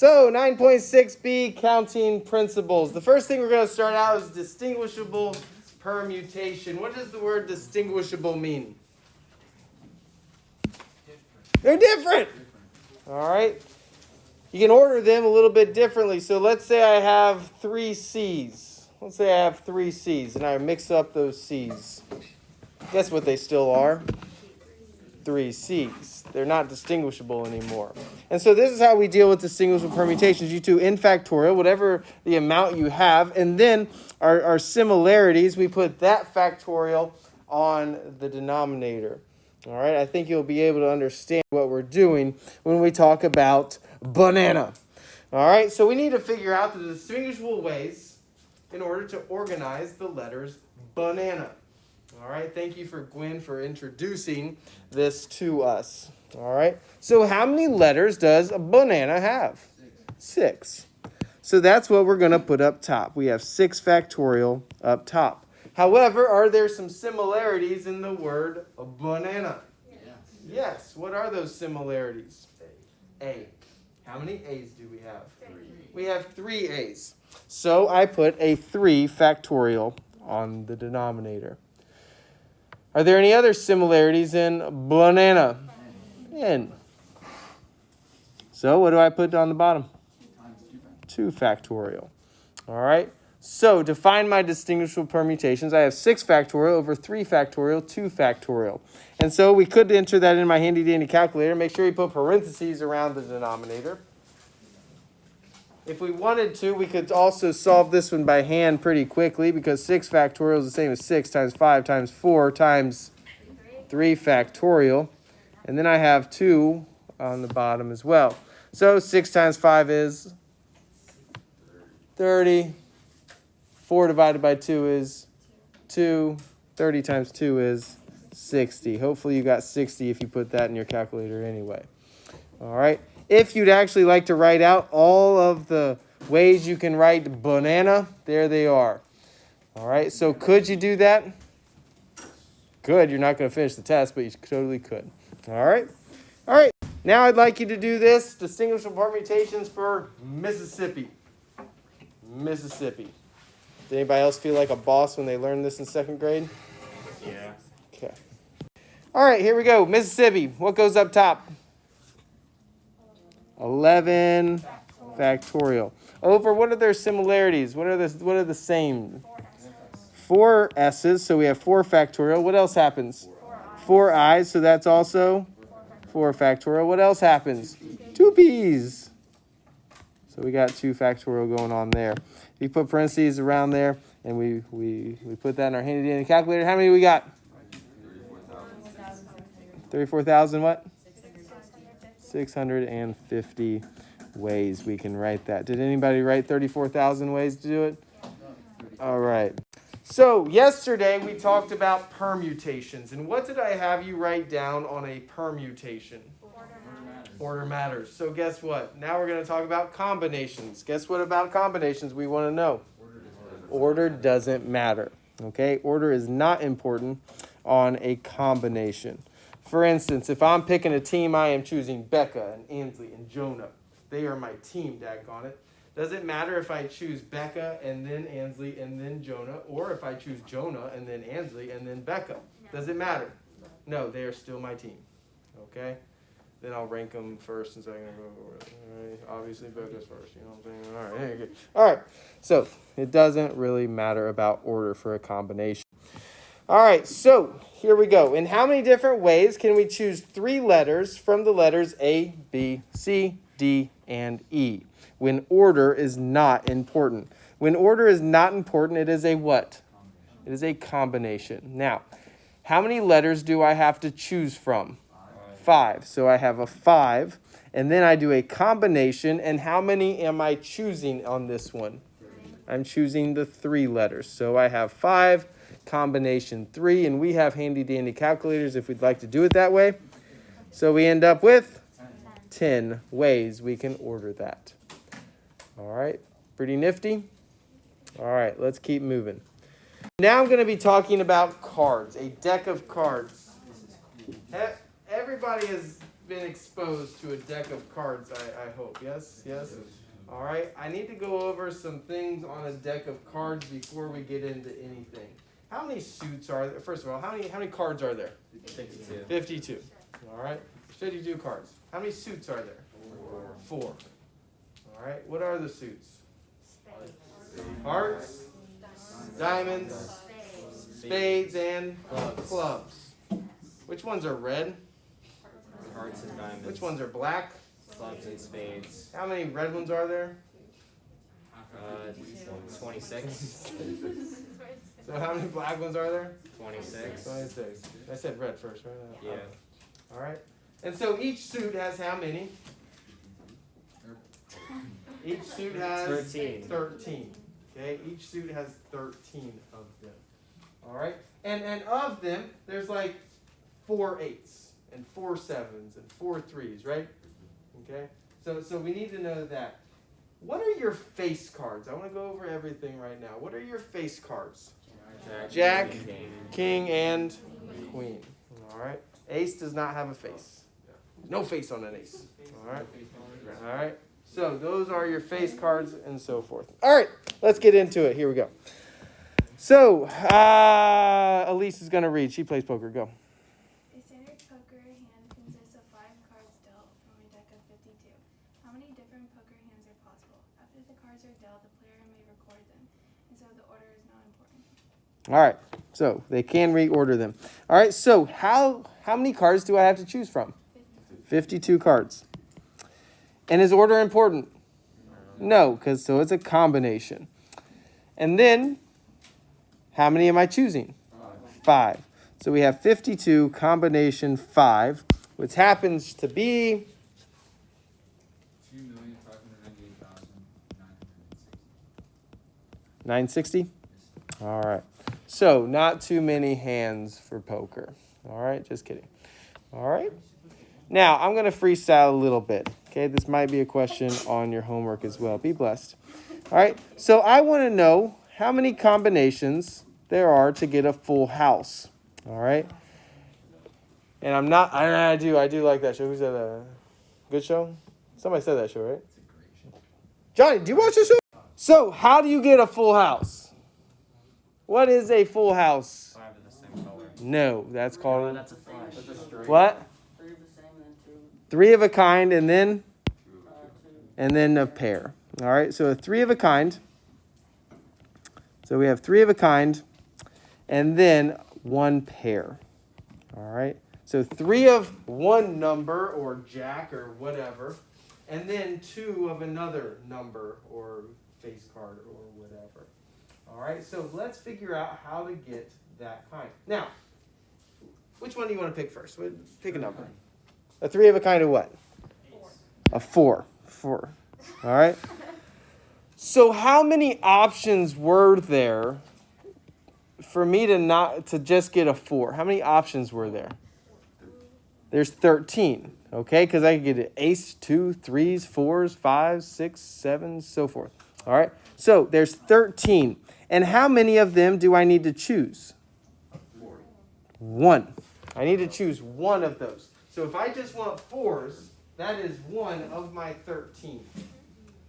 So 9.6b, counting principles. The first thing we're going to start out is distinguishable permutation. What does the word distinguishable mean? They're different. All right. You can order them a little bit differently. So let's say I have 3 C's. Let's say I have 3 C's and I mix up those C's. Guess what they still are? 3 C's. They're not distinguishable anymore. And so this is how we deal with distinguishable permutations. You do n factorial, whatever the amount you have, and then our similarities, we put that factorial on the denominator. All right, I think you'll be able to understand what we're doing when we talk about banana. All right, so we need to figure out the distinguishable ways in order to organize the letters banana. All right, thank you for Gwen for introducing this to us. All right, so how many letters does a banana have? 6. So that's what we're going to put up top. We have 6 factorial up top. However, are there some similarities in the word banana? Yes. What are those similarities? A. How many A's do we have? 3. We have 3 A's. So I put a 3 factorial on the denominator. Are there any other similarities in banana? N. So what do I put on the bottom? 2 factorial. All right. So to find my distinguishable permutations, I have 6 factorial over 3 factorial, 2 factorial. And so we could enter that in my handy-dandy calculator. Make sure you put parentheses around the denominator. If we wanted to, we could also solve this one by hand pretty quickly because 6 factorial is the same as 6 times 5 times 4 times 3 factorial. And then I have 2 on the bottom as well. So 6 times 5 is 30. 4 divided by 2 is 2. 30 times 2 is 60. Hopefully you got 60 if you put that in your calculator anyway. All right. If you'd actually like to write out all of the ways you can write banana, there they are. All right. So could you do that? Good. You're not going to finish the test, but you totally could. All right. All right. Now I'd like you to do this. Distinguishable permutations for Mississippi. Mississippi. Did anybody else feel like a boss when they learned this in 2nd grade? Yeah. Okay. All right, here we go. Mississippi. What goes up top? 11 factorial. Over, what are their similarities? What are the same? 4 S's, so we have 4 factorial. What else happens? 4 I's, so that's also 4 factorial. What else happens? 2 P's. So we got 2 factorial going on there. We put parentheses around there, and we put that in our handy-dandy calculator. How many we got? 34,000 what? 650 ways we can write that. Did anybody write 34,000 ways to do it? All right. So yesterday we talked about permutations. And what did I have you write down on a permutation? Order matters. So guess what? Now we're going to talk about combinations. Guess what about combinations we want to know? Order doesn't matter. Okay? Order is not important on a combination. For instance, if I'm picking a team, I am choosing Becca and Ansley and Jonah. They are my team, daggone it. Does it matter if I choose Becca and then Ansley and then Jonah, or if I choose Jonah and then Ansley and then Becca? Does it matter? No, they are still my team. Okay? Then I'll rank them first and second. All right, obviously, Becca's first. You know what I'm saying? All right, okay. All right. So it doesn't really matter about order for a combination. All right. So here we go. In how many different ways can we choose 3 letters from the letters A, B, C, D, and E when order is not important? When order is not important, it is a what? It is a combination. Now, how many letters do I have to choose from? 5. So I have a 5, and then I do a combination. And how many am I choosing on this one? 3. I'm choosing the 3 letters. So I have 5, combination 3, and we have handy-dandy calculators if we'd like to do it that way. So we end up with 10 ways we can order that. All right, pretty nifty. All right, let's keep moving. Now I'm going to be talking about cards, a deck of cards. Everybody has been exposed to a deck of cards, I hope. Yes? Yes? All right. I need to go over some things on a deck of cards before we get into anything. How many suits are there? First of all, how many cards are there? 52. 52. All right. 52 cards. How many suits are there? 4. All right. What are the suits? Hearts, diamonds, spades, and clubs. Which ones are red? Hearts and diamonds. Which ones are black? Clubs and spades. How many red ones are there? 26. So how many black ones are there? 26. 26. I said red first, right? Yeah. All right. And so each suit has how many? Each suit has 13. 13. Okay, each suit has 13 of them. All right, and of them, there's like 4 8s and 4 7s and 4 3s, right? Okay, so we need to know that. What are your face cards? I want to go over everything right now. What are your face cards? Jack, King, and Queen. All right. Ace does not have a face. No face on an ace. All right. All right. So those are your face cards and so forth. All right. Let's get into it. Here we go. So Elise is going to read. She plays poker. Go. A standard poker hand consists of 5 cards dealt from a deck of 52. How many different poker hands are possible? After the cards are dealt, the player may record them, and so the order is not important. All right. So they can reorder them. All right. So how many cards do I have to choose from? 52 cards. And is order important? No, because so it's a combination. And then, how many am I choosing? 5. So we have 52, combination 5, which happens to be 960. All right. So not too many hands for poker. All right, just kidding. All right. Now, I'm going to freestyle a little bit. Okay, this might be a question on your homework as well. Be blessed. All right, so I want to know how many combinations there are to get a full house. All right. And I do like that show. Who's that? A good show? Somebody said that show, right? Johnny, do you watch the show? So, how do you get a full house? What is a full house? 5 of the same color. No, that's called... That's a flush. That's a straight. What? 3 of the same and then 2. 3 of a kind and then 2. a pair. All right, so a 3 of a kind. So we have 3 of a kind and then 1 pair. All right, so 3 of one number or jack or whatever, and then 2 of another number or face card or whatever. All right, so let's figure out how to get that kind. Now, which one do you want to pick first? Pick a number. A 3 of a kind of what? 4. A 4. 4. All right. So how many options were there for me to just get a 4? How many options were there? There's 13. Okay, because I could get an ace, 2, 3s, 4s, 5s, 6, 7s, so forth. All right. So there's 13. And how many of them do I need to choose? 1. I need to choose 1 of those. So if I just want 4s, that is 1 of my 13.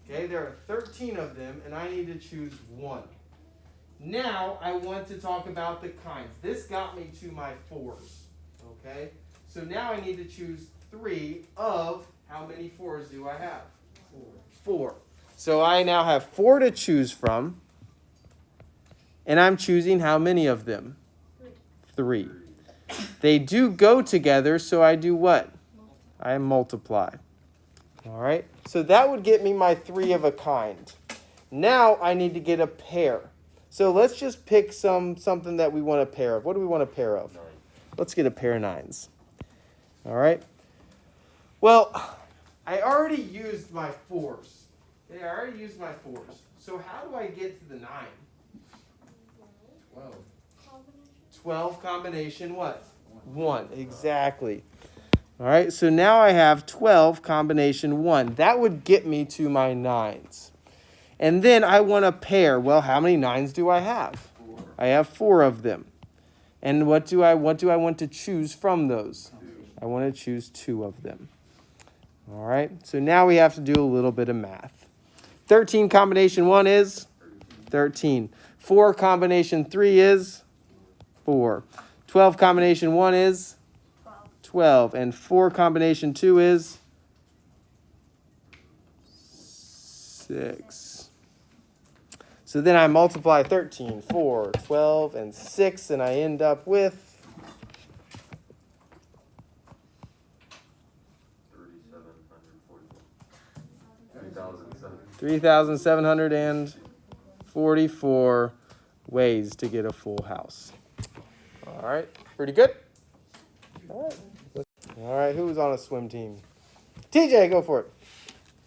Okay, there are 13 of them, and I need to choose 1. Now, I want to talk about the kinds. This got me to my 4s. Okay, so now I need to choose 3 of, how many 4s do I have? 4. So I now have 4 to choose from, and I'm choosing how many of them? 3. They do go together, so I do what? I multiply. All right, so that would get me my 3 of a kind. Now I need to get a pair. So let's just pick something that we want a pair of. What do we want a pair of? 9. Let's get a pair of 9s. All right. Well, I already used my 4s. Okay, I already used my 4s. So how do I get to the 9? 12 combination what? 1. Exactly. All right, so now I have 12 combination 1. That would get me to my 9s. And then I want a pair. Well, how many 9s do I have? 4. I have 4 of them. And what do I want to choose from those? I want to choose 2 of them. All right, so now we have to do a little bit of math. 13 combination 1 is 13. 4 combination 3 is 4. 12 combination 1 is 12. And 4 combination 2 is 6. So then I multiply 13, 4, 12, and 6, and I end up with 3,744 ways to get a full house. All right, pretty good? All right, who's on a swim team? TJ, go for it.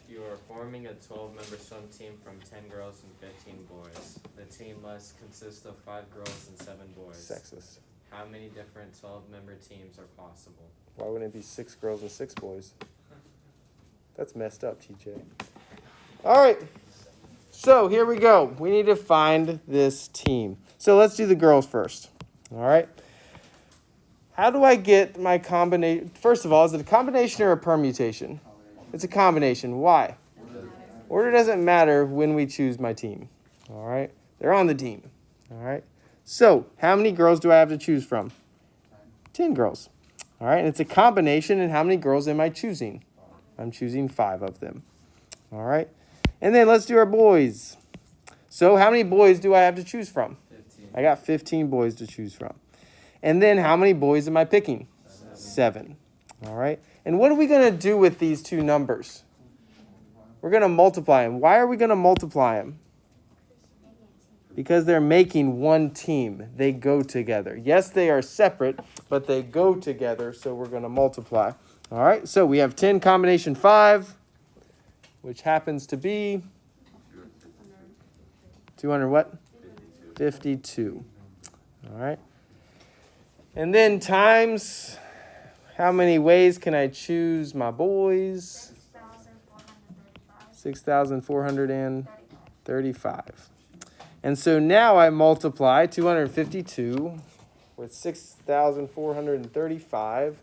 You are forming a 12-member swim team from 10 girls and 15 boys. The team must consist of 5 girls and 7 boys. Sexist. How many different 12-member teams are possible? Why wouldn't it be 6 girls and 6 boys? That's messed up, TJ. All right, so here we go. We need to find this team. So let's do the girls first. All right. How do I get my combination? First of all, is it a combination or a permutation? It's a combination. Why? Order doesn't matter when we choose my team. All right. They're on the team. All right. So how many girls do I have to choose from? 10 girls. All right. And it's a combination. And how many girls am I choosing? I'm choosing 5 of them. All right. And then let's do our boys. So how many boys do I have to choose from? 15. I got 15 boys to choose from. And then how many boys am I picking? 7. All right. And what are we going to do with these 2 numbers? We're going to multiply them. Why are we going to multiply them? Because they're making one team. They go together. Yes, they are separate, but they go together, so we're going to multiply. All right. So we have 10 combination 5, which happens to be 200 what? 52. All right. And then times, how many ways can I choose my boys? 6,435. And so now I multiply 252 with 6,435,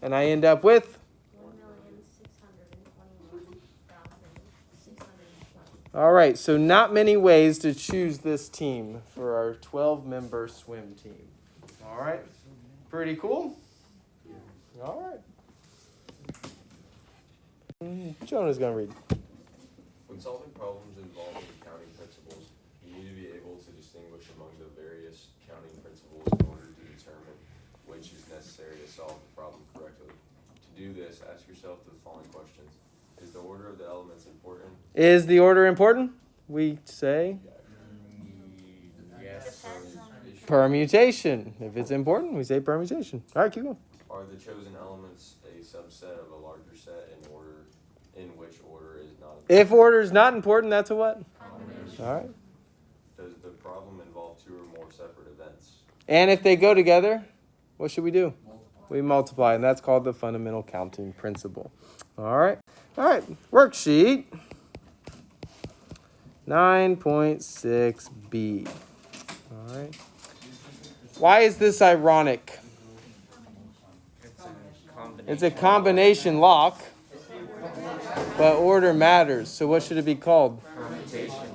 and I end up with? All right, so not many ways to choose this team for our 12-member swim team. All right, pretty cool? All right. Jonah's going to read. When solving problems involving counting principles, you need to be able to distinguish among the various counting principles in order to determine which is necessary to solve the problem correctly. To do this, ask yourself the following questions. Is the order of the elements important? Is the order important? We say Yes. permutation. If it's important, we say permutation. All right, keep going. Are the chosen elements a subset of a larger set in which order is not important? If order is not important, that's a what? All right. Does the problem involve 2 or more separate events? And if they go together, what should we do? We multiply, and that's called the fundamental counting principle. All right. All right. Worksheet 9.6b. All right. Why is this ironic? It's a combination lock, but order matters. So what should it be called? Permutation.